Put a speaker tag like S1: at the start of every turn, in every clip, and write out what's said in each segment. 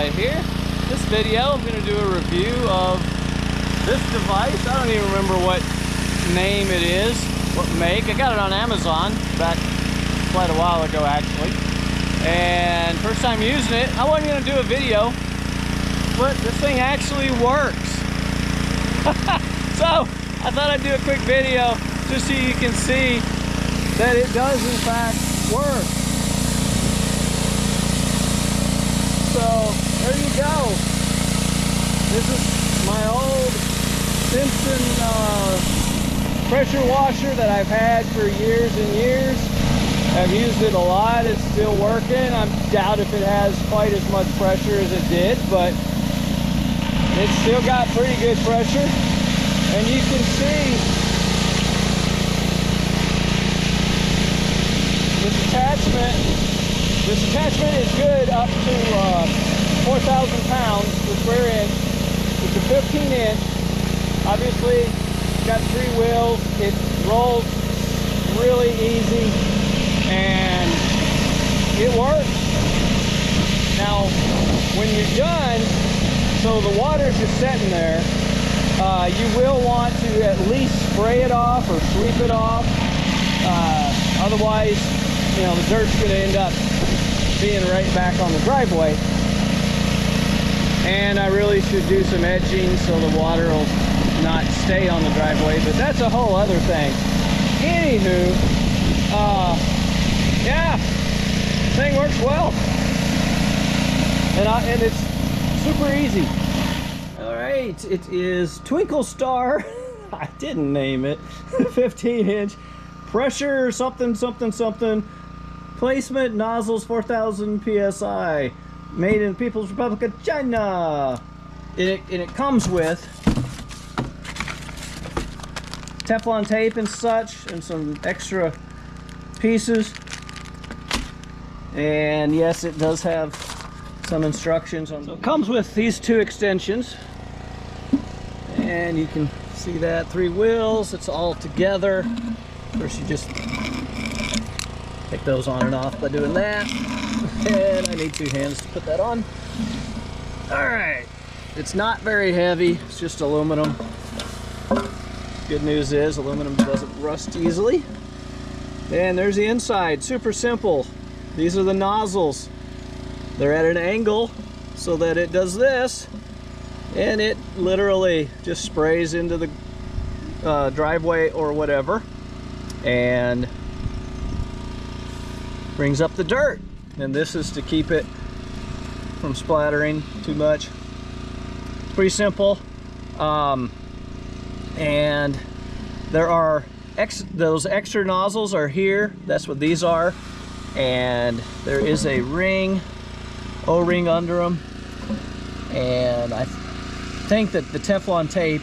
S1: right here. This video, I'm going to do a review of this device. I don't even remember what name it is, what make. I got it on Amazon back quite a while ago, actually. And first time using it, I wasn't going to do a video, but this thing actually works. So I thought I'd do a quick video just so you can see that it does in fact work. So there you go. This is my old Simpson pressure washer that I've had for years and years. I've used it a lot. It's still working. I doubt if it has quite as much pressure as it did, but it's still got pretty good pressure. And you can see this attachment is good up to 4,000 pounds, which we're in. It's a 15-inch. Obviously, it's got 3 wheels. It rolls really easy, and it works. Now, when you're done, so the water's just sitting there, you will want to at least spray it off or sweep it off. Otherwise, you know, the dirt's going to end up being right back on the driveway. And I really should do some edging so the water will not stay on the driveway, but that's a whole other thing. Anywho, yeah, the thing works well. And it's super easy. All right, it is Twinkle Star. I didn't name it. 15-inch pressure something something something. Placement nozzles 4,000 psi. Made in the People's Republic of China. And it comes with Teflon tape and such, and some extra pieces. And yes, it does have some instructions on. So it comes with these 2 extensions, and you can see that 3 wheels. It's all together. Of course, you just take those on and off by doing that. And I need 2 hands to put that on. All right, it's not very heavy. It's just aluminum. Good news is aluminum doesn't rust easily. And there's the inside. Super simple. These are the nozzles. They're at an angle so that it does this, and it literally just sprays into the driveway or whatever and brings up the dirt. And this is to keep it from splattering too much. Pretty simple. And there are those extra nozzles are here. That's what these are. And there is a ring, O-ring under them. And I think that the Teflon tape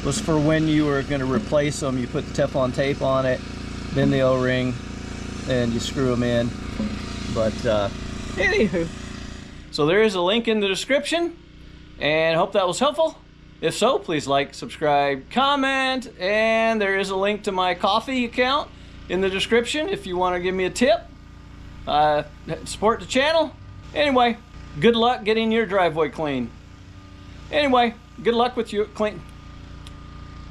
S1: was for when you were going to replace them. You put the Teflon tape on it, then the O-ring, and you screw them in. But anywho, so there is a link in the description, and hope that was helpful. If so, please like, subscribe, comment, and there is a link to my coffee account in the description if you want to give me a tip. Support the channel. Anyway, good luck getting your driveway clean. Anyway, good luck with you clean.